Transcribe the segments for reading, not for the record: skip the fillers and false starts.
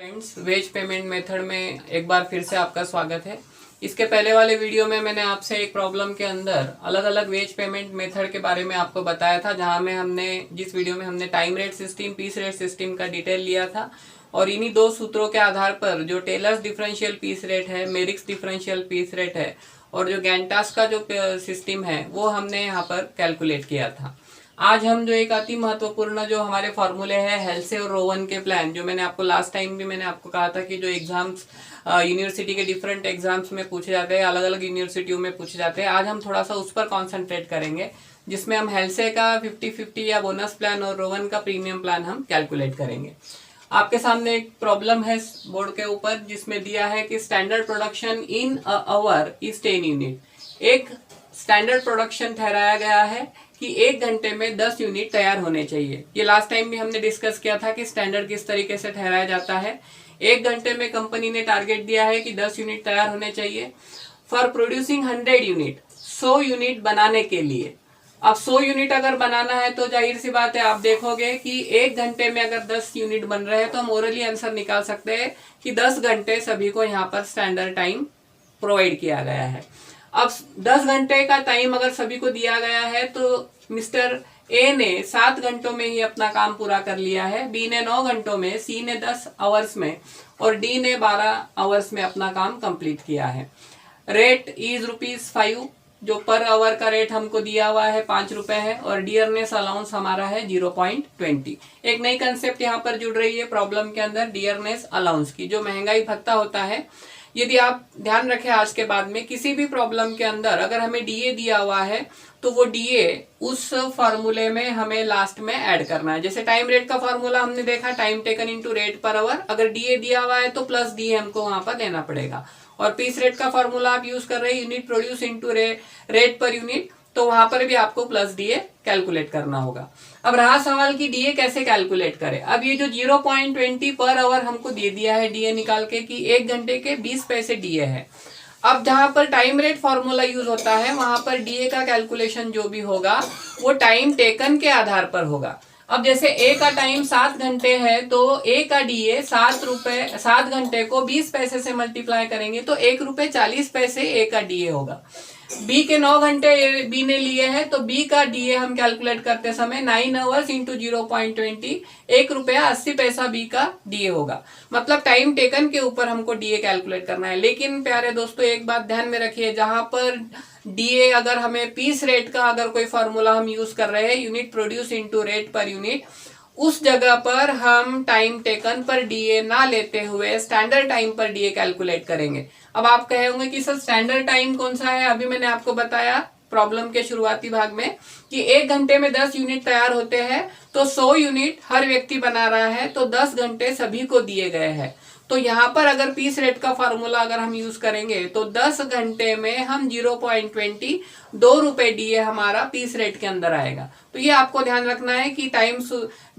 Friends, veg payment method में एक बार फिर से आपका स्वागत है। इसके पहले वाले वीडियो में मैंने आपसे एक प्रॉब्लम के अंदर अलग अलग वेज पेमेंट मेथड के बारे में आपको बताया था, जहां में जिस वीडियो में हमने time rate system, piece rate system का डिटेल लिया था और इन्हीं दो सूत्रों के आधार पर जो टेलर्स डिफरेंशियल पीस रेट है, मेरिक्स डिफरेंशियल पीस रेट है और जो गैंटास का जो सिस्टम है वो हमने यहाँ पर कैलकुलेट किया था। आज हम जो एक अति महत्वपूर्ण जो हमारे फॉर्मूले हैं हेल्से और रोवन के प्लान, जो मैंने आपको लास्ट टाइम भी मैंने आपको कहा था कि जो एग्जाम्स यूनिवर्सिटी के डिफरेंट एग्जाम्स में पूछे जाते हैं, अलग अलग यूनिवर्सिटियों में पूछे जाते हैं, आज हम थोड़ा सा उस पर कॉन्सेंट्रेट करेंगे, जिसमें हम हेल्से का 50-50 या बोनस प्लान और रोवन का प्रीमियम प्लान हम कैलकुलेट करेंगे। आपके सामने एक प्रॉब्लम है बोर्ड के ऊपर, जिसमें दिया है कि standard production in a our is 10 unit. एक स्टैंडर्ड प्रोडक्शन ठहराया गया है कि 1 घंटे में 10 यूनिट तैयार होने चाहिए। ये लास्ट टाइम भी हमने डिस्कस किया था कि स्टैंडर्ड किस तरीके से ठहराया जाता है। 1 घंटे में कंपनी ने टारगेट दिया है कि 10 यूनिट तैयार होने चाहिए। फॉर प्रोड्यूसिंग 100 यूनिट, 100 यूनिट बनाने के लिए। अब 100 यूनिट अगर बनाना है तो जाहिर सी बात है, आप देखोगे कि 1 घंटे में अगर 10 यूनिट बन रहे हैं तो हम ओरली आंसर निकाल सकते हैं कि 10 घंटे सभी को यहाँ पर स्टैंडर्ड टाइम प्रोवाइड किया गया है। अब 10 घंटे का टाइम अगर सभी को दिया गया है तो मिस्टर ए ने 7 घंटों में ही अपना काम पूरा कर लिया है, बी ने 9 घंटों में, सी ने 10 आवर्स में और डी ने 12 आवर्स में अपना काम कंप्लीट किया है। रेट इज ₹5, जो पर आवर का रेट हमको दिया हुआ है 5 रुपए है और डियरनेस अलाउंस हमारा है 0.20। एक नई कंसेप्ट यहाँ पर जुड़ रही है प्रॉब्लम के अंदर, डियरनेस अलाउंस की, जो महंगाई भत्ता होता है। यदि आप ध्यान रखें आज के बाद में किसी भी प्रॉब्लम के अंदर अगर हमें डीए दिया हुआ है तो वो डीए उस फॉर्मूले में हमें लास्ट में ऐड करना है। जैसे टाइम रेट का फॉर्मूला हमने देखा, time taken into rate per our, अगर डीए दिया हुआ है तो प्लस डीए हमको वहां पर देना पड़ेगा। और पीस रेट का फॉर्मूला आप यूज कर रहे हैं unit produce into rate per unit, तो वहां पर भी आपको प्लस डीए कैलकुलेट करना होगा। अब रहा सवाल कि डीए कैसे कैलकुलेट करें। अब ये जो 0.20 पर आवर हमको दे दिया है डीए निकाल के कि 1 घंटे के 20 पैसे डीए है। अब जहां पर टाइम रेट फॉर्मूला यूज होता है वहां पर डीए का कैलकुलेशन जो भी होगा वो टाइम टेकन के आधार पर होगा। अब जैसे ए का टाइम 7 घंटे है तो ए का डीए 7 घंटे को 20 पैसे से मल्टीप्लाई करेंगे तो ₹1.40 ए का डीए होगा। बी के 9 घंटे बी ने लिए हैं तो बी का डीए हम कैलकुलेट करते समय 9 आवर्स इंटू 0.20, ₹1.80 बी का डीए होगा। मतलब टाइम टेकन के ऊपर हमको डीए कैलकुलेट करना है। लेकिन प्यारे दोस्तों एक बात ध्यान में रखिए, जहां पर डीए अगर हमें पीस रेट का अगर कोई फॉर्मूला हम यूज कर रहे हैं unit produce into rate per unit, उस जगह पर हम टाइम टेकन पर डीए ना लेते हुए स्टैंडर्ड टाइम पर डीए कैलकुलेट करेंगे। अब आप कहेंगे कि सर स्टैंडर्ड टाइम कौन सा है। अभी मैंने आपको बताया प्रॉब्लम के शुरुआती भाग में कि 1 घंटे में 10 यूनिट तैयार होते हैं तो 100 यूनिट हर व्यक्ति बना रहा है तो 10 घंटे सभी को दिए गए हैं। तो यहाँ पर अगर पीस रेट का फॉर्मूला अगर हम यूज करेंगे तो 10 घंटे में हम 0.20 ₹2 डीए हमारा पीस रेट के अंदर आएगा। तो ये आपको ध्यान रखना है कि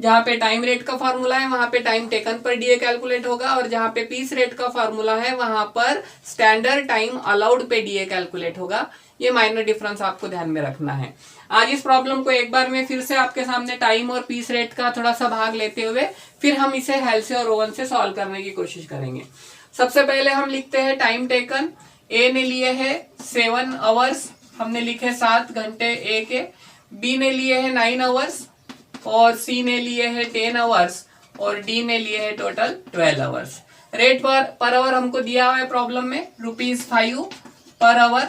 जहाँ पे टाइम रेट का फॉर्मूला है वहां पे टाइम टेकन पर डीए कैलकुलेट होगा और जहाँ पे पीस रेट का फॉर्मूला है वहां पर स्टैंडर्ड टाइम अलाउड पे डीए कैलकुलेट होगा। ये माइनर डिफरेंस आपको ध्यान में रखना है। आज इस प्रॉब्लम को एक बार मैं फिर से आपके सामने टाइम और पीस रेट का थोड़ा सा भाग लेते हुए फिर हम इसे हेल्से और रोवन से सॉल्व करने की कोशिश करेंगे। सबसे पहले हम लिखते हैं टाइम टेकन। ए ने लिए है 7 आवर्स, हमने लिखे 7 घंटे ए के। बी ने लिए है 9 आवर्स और सी ने लिए है 10 आवर्स और डी ने लिए है total 12 hours. Rate per our हमको दिया हुआ है प्रॉब्लम में ₹5 पर आवर।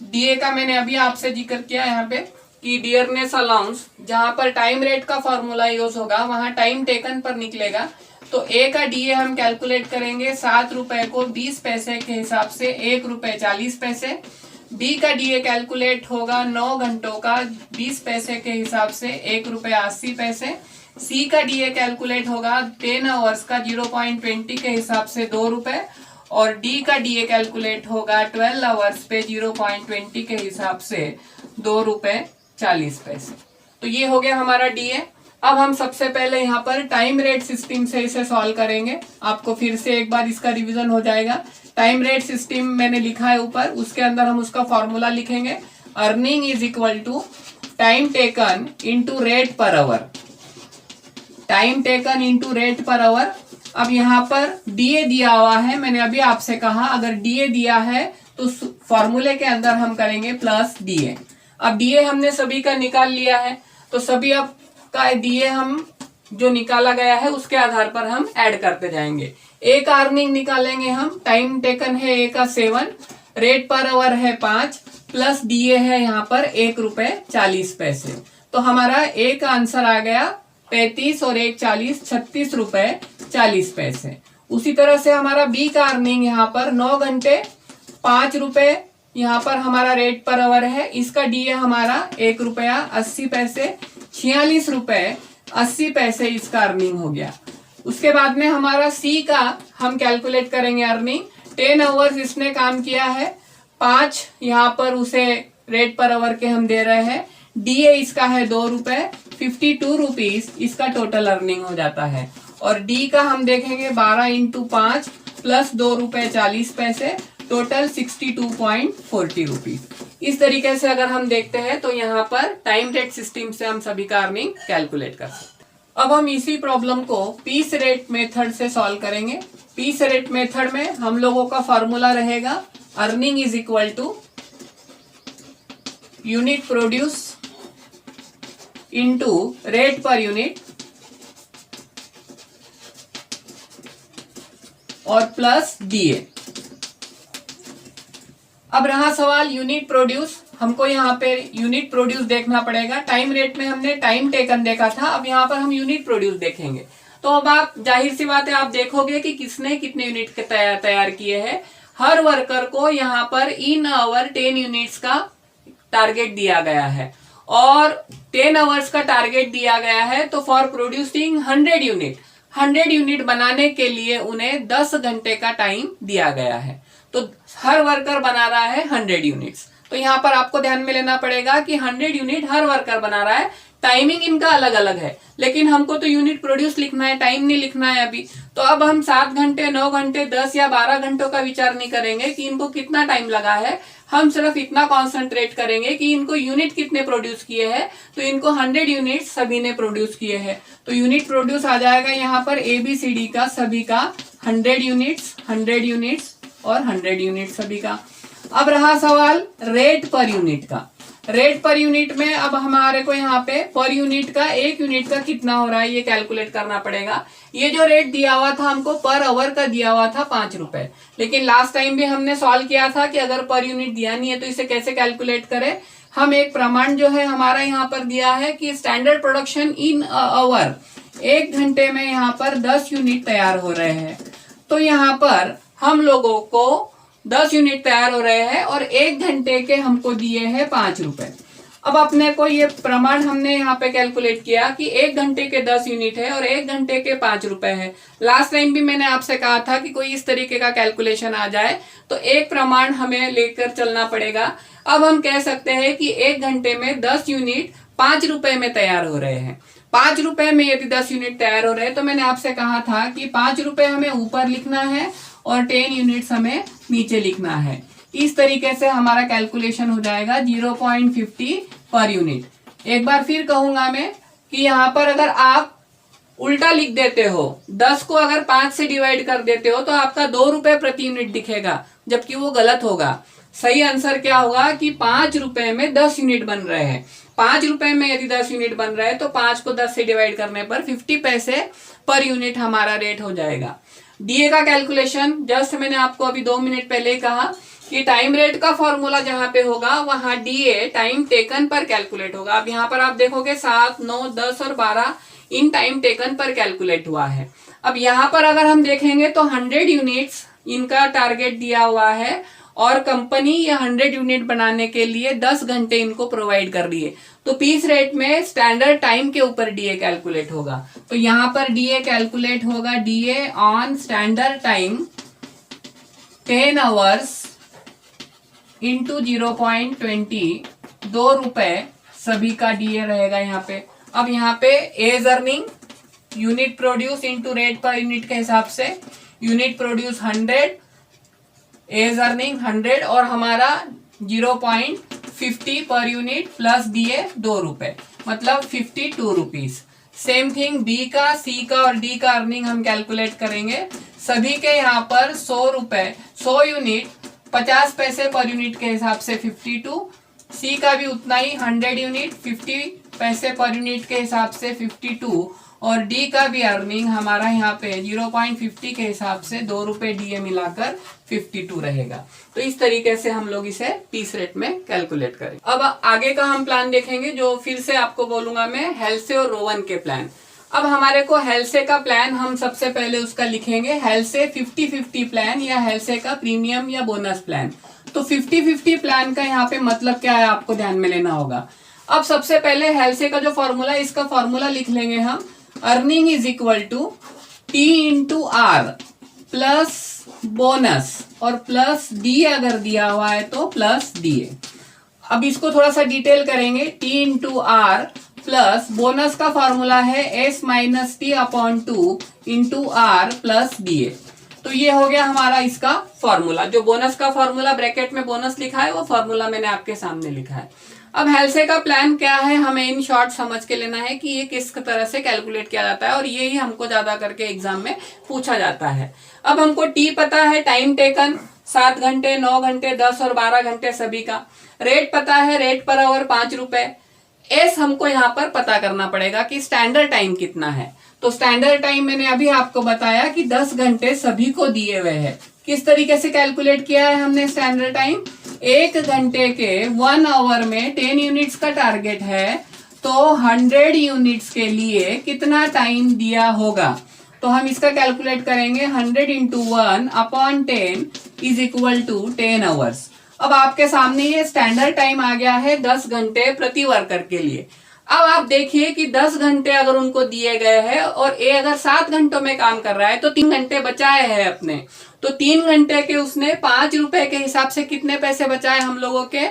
डीए का मैंने अभी आपसे जिक्र किया यहाँ पे कि डियरनेस अलाउंस, जहां पर टाइम रेट का फॉर्मूला यूज होगा वहां टाइम टेकन पर निकलेगा। तो ए का डीए हम कैलकुलेट करेंगे 7 रुपए को 20 पैसे के हिसाब से ₹1.40। बी का डीए कैलकुलेट होगा 9 घंटों का 20 पैसे के हिसाब से ₹1.80। सी का डीए कैलकुलेट होगा 10 आवर्स का 0.20 के हिसाब से ₹2 और डी का डीए कैलकुलेट होगा 12 आवर्स पे 0.20 के हिसाब से ₹2.40। तो ये हो गया हमारा डीए। अब हम सबसे पहले यहाँ पर टाइम रेट सिस्टम से इसे सॉल्व करेंगे। आपको फिर से एक बार इसका रिवीजन हो जाएगा। टाइम रेट सिस्टम मैंने लिखा है ऊपर, उसके अंदर हम उसका फॉर्मूला लिखेंगे। Earning is equal to time taken into rate per hour. Time taken into rate per hour अब यहाँ पर डीए दिया हुआ है, मैंने अभी आपसे कहा अगर डीए दिया है तो फॉर्मूले के अंदर हम करेंगे प्लस डीए। अब डीए हमने सभी का निकाल लिया है, तो सभी अब का डीए हम जो निकाला गया है उसके आधार पर हम ऐड करते जाएंगे। ए का अर्निंग निकालेंगे हम, टाइम टेकन है ए का 7, रेट पर आवर है 5, प्लस डीए है यहाँ पर ₹1.40। तो हमारा ए का आंसर आ गया 35 और 1.40 ₹36.40। उसी तरह से हमारा बी का अर्निंग यहाँ पर 9 घंटे ₹5 यहाँ पर हमारा रेट पर आवर है, इसका डीए हमारा ₹1.80, ₹46.80 इसका अर्निंग हो गया। उसके बाद में हमारा सी का हम कैलकुलेट करेंगे अर्निंग। 10 आवर्स इसने काम किया है, 5 यहाँ पर उसे रेट पर आवर के हम दे रहे हैं, डीए इसका है ₹2, ₹52 इसका टोटल अर्निंग हो जाता है। और डी का हम देखेंगे 12 × 5 प्लस ₹2.40, टोटल ₹62.40। इस तरीके से अगर हम देखते हैं तो यहाँ पर टाइम रेट सिस्टम से हम सभी का अर्निंग कैलकुलेट कर सकते हैं। अब हम इसी प्रॉब्लम को पीस रेट मेथड से सॉल्व करेंगे। पीस रेट मेथड में हम लोगों का फॉर्मूला रहेगा earning is equal to unit produce into rate per unit और प्लस डीए। अब रहा सवाल यूनिट प्रोड्यूस, हमको यहाँ पे यूनिट प्रोड्यूस देखना पड़ेगा। टाइम रेट में हमने टाइम टेकन देखा था, अब यहाँ पर हम यूनिट प्रोड्यूस देखेंगे। तो अब आप जाहिर सी बात है आप देखोगे कि किसने कितने यूनिट के तैयार किए हैं। हर वर्कर को यहाँ पर इन आवर 10 यूनिट्स का टारगेट दिया गया है और 10 आवर्स का टारगेट दिया गया है, तो फॉर प्रोड्यूसिंग 100 यूनिट बनाने के लिए उन्हें 10 घंटे का टाइम दिया गया है। तो हर वर्कर बना रहा है 100 यूनिट्स। तो यहाँ पर आपको ध्यान में लेना पड़ेगा कि 100 यूनिट हर वर्कर बना रहा है, टाइमिंग इनका अलग अलग है, लेकिन हमको तो यूनिट प्रोड्यूस लिखना है, टाइम नहीं लिखना है अभी। तो अब हम 7 घंटे, 9 घंटे, 10 या 12 घंटों का विचार नहीं करेंगे कि इनको कितना टाइम लगा है, हम सिर्फ इतना कॉन्सेंट्रेट करेंगे कि इनको यूनिट कितने प्रोड्यूस किए हैं। तो इनको 100 यूनिट सभी ने प्रोड्यूस किए हैं, तो यूनिट प्रोड्यूस आ जाएगा यहाँ पर ABCD का सभी का 100 यूनिट्स, 100 यूनिट्स और 100 यूनिट सभी का। अब रहा सवाल रेट पर यूनिट का। रेट पर यूनिट में अब हमारे को यहाँ पे पर यूनिट का, एक यूनिट का कितना हो रहा है ये कैलकुलेट करना पड़ेगा। ये जो रेट दिया हुआ था हमको पर आवर का दिया हुआ था ₹5, लेकिन लास्ट टाइम भी हमने सॉल्व किया था कि अगर पर यूनिट दिया नहीं है तो इसे कैसे कैलकुलेट करें। हम एक प्रमाण जो है हमारा यहाँ पर दिया है कि स्टैंडर्ड प्रोडक्शन इन आवर, 1 घंटे में यहाँ पर 10 यूनिट तैयार हो रहे हैं। तो यहाँ पर हम लोगों को 10 यूनिट तैयार हो रहे हैं और 1 घंटे के हमको दिए हैं ₹5। अब अपने को ये प्रमाण हमने यहाँ पे कैलकुलेट किया कि 1 घंटे के 10 यूनिट है और 1 घंटे के ₹5 है। लास्ट टाइम भी मैंने आपसे कहा था कि कोई इस तरीके का कैलकुलेशन आ जाए तो एक प्रमाण हमें लेकर चलना पड़ेगा। अब हम कह सकते हैं कि 1 घंटे में 10 यूनिट ₹5 में तैयार हो रहे हैं। ₹5 में यदि 10 यूनिट तैयार हो रहे हैं तो मैंने आपसे कहा था कि ₹5 हमें ऊपर लिखना है और 10 यूनिट्स हमें नीचे लिखना है। इस तरीके से हमारा कैलकुलेशन हो जाएगा 0.50 पर यूनिट। एक बार फिर कहूंगा मैं कि यहाँ पर अगर आप उल्टा लिख देते हो, 10 को अगर 5 से डिवाइड कर देते हो तो आपका ₹2 प्रति यूनिट दिखेगा, जबकि वो गलत होगा। सही आंसर क्या होगा कि ₹5 में 10 यूनिट बन रहे हैं। ₹5 में यदि 10 यूनिट बन रहे हैं तो 5 को 10 से डिवाइड करने पर 50 पैसे पर यूनिट हमारा रेट हो जाएगा। डीए का कैलकुलेशन जस्ट मैंने आपको अभी 2 मिनट पहले ही कहा कि टाइम रेट का फॉर्मूला जहां पे होगा वहां डीए टाइम टेकन पर कैलकुलेट होगा। अब यहाँ पर आप देखोगे 7, 9, 10 और 12 इन टाइम टेकन पर कैलकुलेट हुआ है। अब यहाँ पर अगर हम देखेंगे तो 100 यूनिट्स इनका टारगेट दिया हुआ है और कंपनी ये 100 यूनिट बनाने के लिए 10 घंटे इनको प्रोवाइड कर रही है। तो पीस रेट में स्टैंडर्ड टाइम के ऊपर डीए कैलकुलेट होगा। तो यहाँ पर डीए कैलकुलेट होगा DA on standard time 10 hours into 0.20, ₹2 सभी का डीए रहेगा यहाँ पे। अब यहाँ पे as earning unit produce into rate per unit के हिसाब से यूनिट प्रोड्यूस 100, एज अर्निंग 100 और हमारा 0.50 पर यूनिट प्लस डीए ₹2, मतलब ₹52। सेम थिंग बी का, सी का और डी का अर्निंग हम कैलकुलेट करेंगे। सभी के यहाँ पर 100 रुपए 100 यूनिट 50 पैसे पर यूनिट के हिसाब से 52, सी का भी उतना ही 100 यूनिट 50 पैसे पर यूनिट के हिसाब से 52, और डी का भी अर्निंग हमारा यहाँ पे 0.50 के हिसाब से 2 रुपए डीए मिलाकर 52 रहेगा। तो इस तरीके से हम लोग इसे पीस रेट में कैलकुलेट करें। अब आगे का हम प्लान देखेंगे, जो फिर से आपको बोलूंगा मैं हेल्से और रोवन के प्लान। अब हमारे को हेल्से का प्लान हम सबसे पहले उसका लिखेंगे हेल्से 50-50 प्लान या हेल्से का प्रीमियम या बोनस प्लान। तो 50-50 प्लान का यहाँ पे मतलब क्या है आपको ध्यान में लेना होगा। अब सबसे पहले हेल्से का जो फॉर्मूला, इसका फॉर्मूला लिख लेंगे हम, earning is equal to T into R plus bonus और प्लस डी अगर दिया हुआ है तो प्लस डीए। अब इसको थोड़ा सा डिटेल करेंगे। T into R plus bonus का फॉर्मूला है S minus T upon 2 into R plus DA. तो ये हो गया हमारा इसका फॉर्मूला। जो बोनस का फॉर्मूला ब्रैकेट में बोनस लिखा है वो फॉर्मूला मैंने आपके सामने लिखा है। अब हेल्से का प्लान क्या है हमें इन शॉर्ट समझ के लेना है कि ये किस तरह से कैलकुलेट किया जाता है, और ये ही हमको ज्यादा करके एग्जाम में पूछा जाता है। अब हमको टी पता है, टाइम टेकन 7 घंटे 9 घंटे 10 और 12 घंटे सभी का। रेट पता है, रेट पर आवर 5 रुपए। एस हमको यहाँ पर पता करना पड़ेगा कि स्टैंडर्ड टाइम कितना है। तो स्टैंडर्ड टाइम मैंने अभी आपको बताया कि 10 घंटे सभी को दिए हुए हैं। किस तरीके से कैलकुलेट किया है हमने स्टैंडर्ड टाइम, 1 घंटे के 1 आवर में 10 यूनिट्स का टारगेट है, तो 100 यूनिट्स के लिए कितना टाइम दिया होगा। तो हम इसका कैलकुलेट करेंगे 100 into 1 upon 10 is equal to 10 hours. अब आपके सामने ये स्टैंडर्ड टाइम आ गया है 10 घंटे प्रति वर्कर के लिए। अब आप देखिए कि 10 घंटे अगर उनको दिए गए हैं और ए अगर 7 घंटों में काम कर रहा है तो 3 घंटे बचाए हैं अपने। तो 3 घंटे के उसने 5 रुपए के हिसाब से कितने पैसे बचाए हम लोगों के,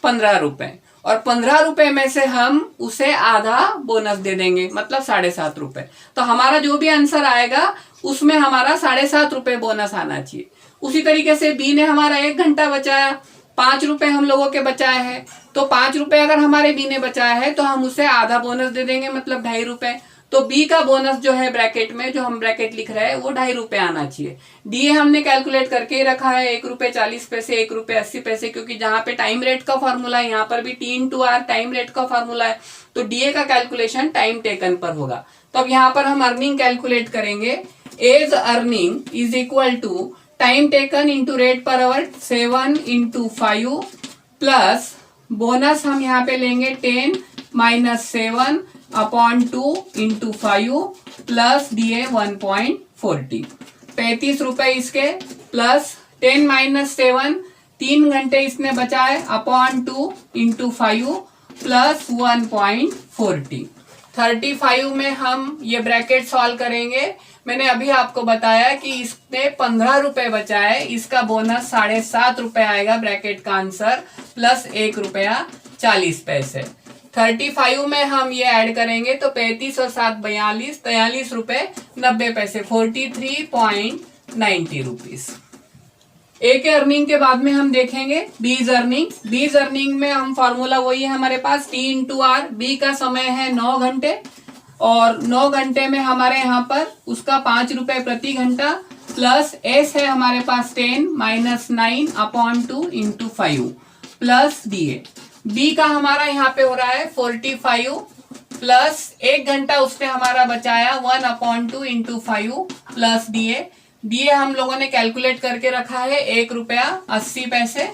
15 रुपए। और 15 रुपए में से हम उसे आधा बोनस दे देंगे, मतलब 7.5 रुपए। तो हमारा जो भी आंसर आएगा उसमें हमारा 7.5 रुपए बोनस आना चाहिए। उसी तरीके से बी ने हमारा 1 घंटा बचाया, 5 रुपए हम लोगों के बचाए हैं। तो 5 रुपए अगर हमारे बी ने बचाया है तो हम उसे आधा बोनस दे देंगे, मतलब 2.5 रुपए। तो बी का बोनस जो है ब्रैकेट में, जो हम ब्रैकेट लिख रहे हैं, वो 2.5 रुपए आना चाहिए। डी हमने कैलकुलेट करके ही रखा है 1 रुपए 40 पैसे 1 रुपए 80 पैसे, क्योंकि जहां पे टाइम रेट का फॉर्मूला है यहाँ पर भी T into R time rate का फॉर्मूला है। तो डीए का कैलकुलेशन टाइम टेकन पर होगा। तो अब यहाँ पर हम अर्निंग कैलकुलेट करेंगे। As earning is equal to time taken into rate per hour 7 into 5 plus bonus हम यहाँ पे लेंगे 10 माइनस 7 अपॉन 2 इंटू 5 प्लस दिए 1.40, 35 रुपए इसके, प्लस 10 माइनस 7 3 घंटे इसने बचाए अपॉन 2 इंटू 5 प्लस 1.40। 35 में हम ये ब्रैकेट सॉल्व करेंगे। मैंने अभी आपको बताया कि इसने 15 रुपए बचाए, इसका बोनस 7.5 रुपए आएगा ब्रैकेट का आंसर, प्लस 1 रुपया 40 पैसे। 35 में हम ये ऐड करेंगे तो 35 और 7 42, 43 रुपए 90 पैसे, 43.90 रुपीज। ए के अर्निंग के बाद में हम देखेंगे बीज अर्निंग। बीज अर्निंग में हम फॉर्मूला वही है हमारे पास, टी इंटू आर। बी का समय है 9 घंटे और 9 घंटे में हमारे यहाँ पर उसका 5 रुपए प्रति घंटा, प्लस एस है हमारे पास 10 minus 9 upon 2 into 5 plus DA. B का हमारा यहाँ पे हो रहा है 45 प्लस 1 घंटा उसने हमारा बचाया 1 upon 2 into 5 plus DA. DA हम लोगों ने कैलकुलेट करके रखा है 1 रुपया 80 पैसे।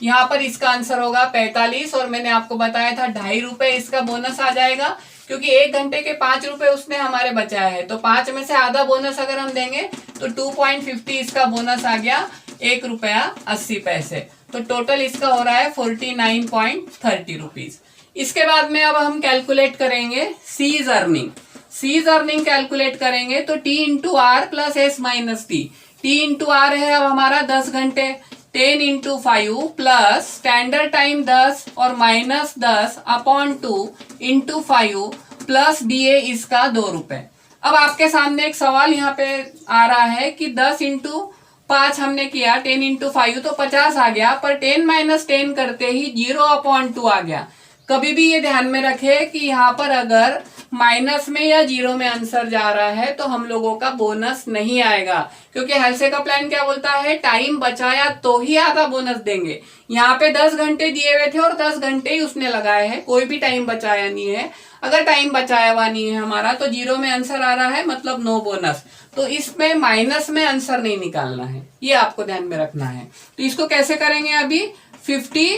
यहाँ पर इसका आंसर होगा 45, और मैंने आपको बताया था 2.5 रुपए इसका बोनस आ जाएगा, क्योंकि 1 घंटे के 5 रुपए उसने हमारे बचाया है। तो 5 में से आधा बोनस अगर हम देंगे तो 2.50 इसका बोनस आ गया 1 रुपया 80 पैसे। तो टोटल इसका हो रहा है 49.30 रुपीज। इसके बाद में अब हम कैलकुलेट करेंगे C's earning. C's earning calculate करेंगे तो T into R plus S minus T. T into R है अब हमारा 10 घंटे, 10 इंटू 5 प्लस स्टैंडर्ड टाइम 10 और minus 10 upon 2 into 5 plus DA इसका 2 रुपए। अब आपके सामने एक सवाल यहाँ पे आ रहा है कि 10 इंटू 5 हमने किया, 10 इंटू 5 तो 50 आ गया, पर 10 माइनस 10 करते ही 0 अपॉन 2 आ गया। कभी भी ये ध्यान में रखे कि यहाँ पर अगर माइनस में या जीरो में आंसर जा रहा है तो हम लोगों का बोनस नहीं आएगा, क्योंकि हेल्से का प्लान क्या बोलता है, टाइम बचाया तो ही आधा बोनस देंगे। यहाँ पे 10 घंटे दिए हुए थे और 10 घंटे ही उसने लगाए हैं, कोई भी टाइम बचाया नहीं है। अगर टाइम बचाया हुआ नहीं है हमारा तो जीरो में आंसर आ रहा है, मतलब नो बोनस। तो इसमें माइनस में आंसर नहीं निकालना है, ये आपको ध्यान में रखना है। तो इसको कैसे करेंगे, अभी 50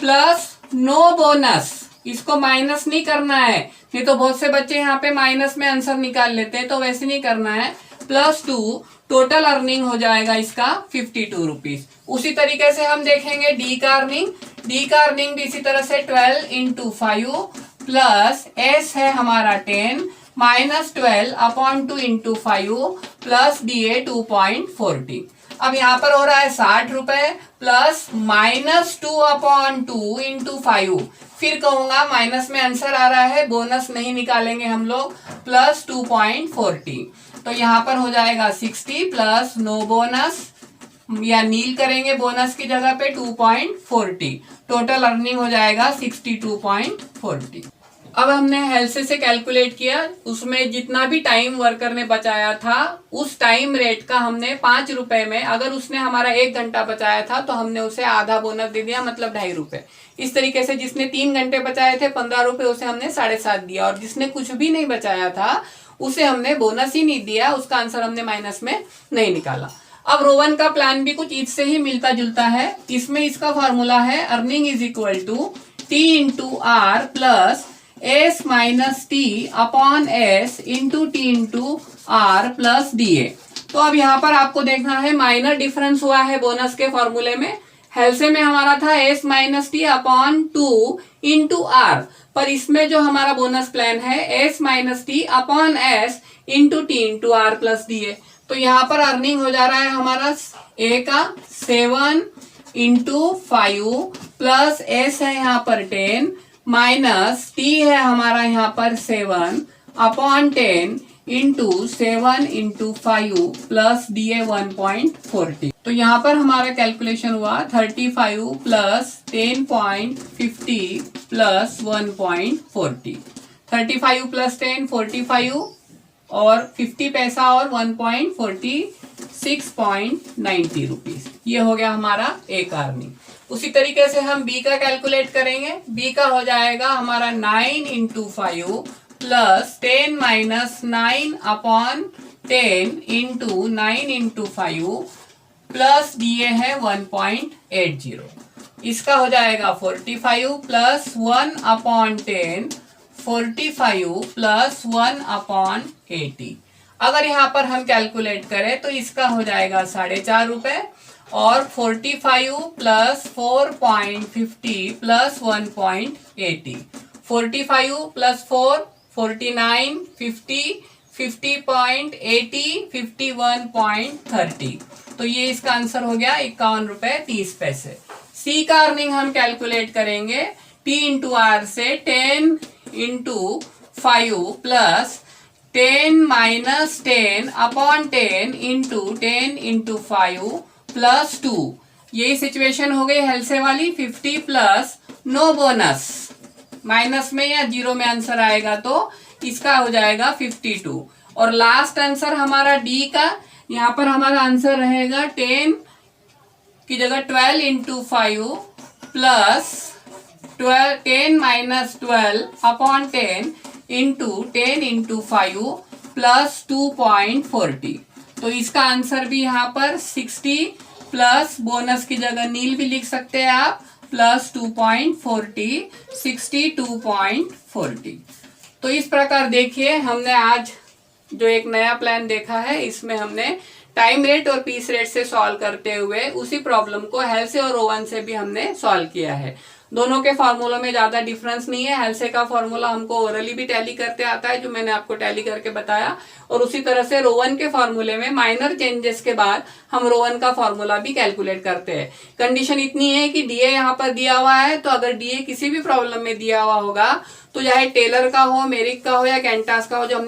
प्लस नो बोनस, इसको माइनस नहीं करना है, नहीं तो बहुत से बच्चे यहाँ पे माइनस में आंसर निकाल लेते हैं, तो वैसे नहीं करना है। +2 टोटल अर्निंग हो जाएगा इसका 52 रुपीज। उसी तरीके से हम देखेंगे डी का अर्निंग। डी का अर्निंग भी इसी तरह से 12 × 5 प्लस एस है हमारा 10 -12/2 × 5 प्लस DA 2.40। अब यहाँ पर हो रहा है 60 रुपए प्लस -2/2 × 5। फिर कहूंगा माइनस में आंसर आ रहा है, बोनस नहीं निकालेंगे हम लोग, प्लस 2.40। तो यहाँ पर हो जाएगा 60 प्लस नो बोनस, या नील करेंगे बोनस की जगह पे 2.40। टोटल अर्निंग हो जाएगा 62.40। अब हमने हेल्से से कैलकुलेट किया, उसमें जितना भी टाइम वर्कर ने बचाया था उस टाइम रेट का हमने 5 रुपए में, अगर उसने हमारा 1 घंटा बचाया था तो हमने उसे आधा बोनस दे दिया, मतलब 2.5 रुपए। इस तरीके से जिसने 3 घंटे बचाए थे 15 रुपए, उसे हमने 7.5 दिया, और जिसने कुछ भी नहीं बचाया था उसे हमने बोनस ही नहीं दिया, उसका आंसर हमने माइनस में नहीं निकाला। अब रोवन का प्लान भी कुछ इससे ही मिलता जुलता है। इसमें इसका फॉर्मूला है earning is equal to T × R plus S - T upon S × T × R plus DA। तो अब यहाँ पर आपको देखना है माइनर डिफरेंस हुआ है बोनस के फॉर्मूले में। हेल्से में हमारा था S - T अपॉन 2 × R, पर इसमें जो हमारा बोनस प्लान है S - T upon S × T × R plus DA। तो यहाँ पर अर्निंग हो जा रहा है हमारा A का 7 × 5 प्लस S है यहाँ पर 10 माइनस T है हमारा यहाँ पर 7 अपॉन 10 × 7 × 5 प्लस DA 1.40। तो यहाँ पर हमारा कैलकुलेशन हुआ 35 प्लस 10.50 प्लस 1.40। 35 प्लस 10 45 और 50 पैसा और 1.40 6.90 रुपीज। ये हो गया हमारा एक अर्निंग। उसी तरीके से हम बी का कैलकुलेट करेंगे। बी का हो जाएगा हमारा 9 × 5 प्लस 10 - 9 अपॉन 10 × 9 × 5 प्लस DA है 1.80। इसका हो जाएगा 45 प्लस 1 अपॉन 10 45 प्लस 1 अपॉन 80। अगर यहाँ पर हम कैलकुलेट करें तो इसका हो जाएगा 4.5 रुपए, और 45 प्लस 4.50 प्लस 1.80। 45 प्लस 4 49 50 50.80 51.30। तो ये इसका आंसर हो गया 51 रुपए 30 पैसे। सी का अर्निंग हम कैलकुलेट करेंगे T × R से 10 × 5 प्लस 10 - 10 अपॉन 10 × 10 × 5 प्लस 2। यही सिचुएशन हो गई हेल्से वाली। 50 प्लस नो बोनस, माइनस में या जीरो में आंसर आएगा तो इसका हो जाएगा 52। और लास्ट आंसर हमारा डी का, यहाँ पर हमारा आंसर रहेगा 10 की जगह 12 × 5 प्लस 10 - 12 अपॉन 10 × 10 × 5 प्लस 2.40। तो इसका आंसर भी यहाँ पर 60 प्लस बोनस की जगह नील भी लिख सकते हैं आप, प्लस 2.40 62.40। तो इस प्रकार देखिए हमने आज जो एक नया प्लान देखा है, इसमें हमने टाइम रेट और पीस रेट से सॉल्व करते हुए उसी प्रॉब्लम को हेल्से और रोवन से भी हमने सॉल्व किया है। दोनों के फार्मूलों में ज्यादा डिफरेंस नहीं है। हेल्से का फार्मूला हमको ओरली भी टैली करते आता है, जो मैंने आपको टैली करके बताया, और उसी तरह से रोवन के फार्मूले में माइनर चेंजेस के बाद हम रोवन का फार्मूला भी कैलकुलेट करते हैं। कंडीशन इतनी है कि डीए यहाँ पर दिया हुआ है, तो अगर डीए किसी भी प्रॉब्लम में दिया हुआ होगा तो चाहे टेलर का हो, मेरिक का हो या कैंटास का हो, जो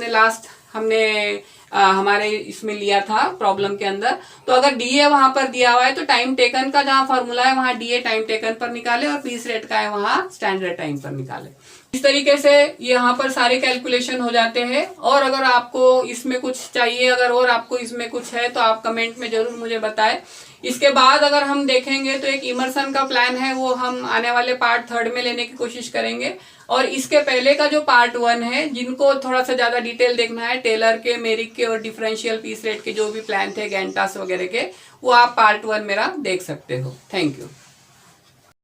हमने हमारे इसमें लिया था प्रॉब्लम के अंदर। तो अगर डीए वहां पर दिया हुआ है तो टाइम टेकन का जहां फॉर्मूला है वहां डीए टाइम टेकन पर निकाले और पीस रेट का है वहां स्टैंडर्ड टाइम पर निकाले। इस तरीके से यहाँ पर सारे कैलकुलेशन हो जाते हैं। और अगर आपको इसमें कुछ चाहिए, अगर और आपको इसमें कुछ है तो आप कमेंट में जरूर मुझे बताएं। इसके बाद अगर हम देखेंगे तो एक इमर्सन का प्लान है, वो हम आने वाले पार्ट 3 में लेने की कोशिश करेंगे। और इसके पहले का जो पार्ट 1 है, जिनको थोड़ा सा ज्यादा डिटेल देखना है टेलर के, मेरिक के और डिफरेंशियल पीस रेट के जो भी प्लान थे गैंटास वगैरह के, वो आप पार्ट 1 मेरा देख सकते हो। Thank you.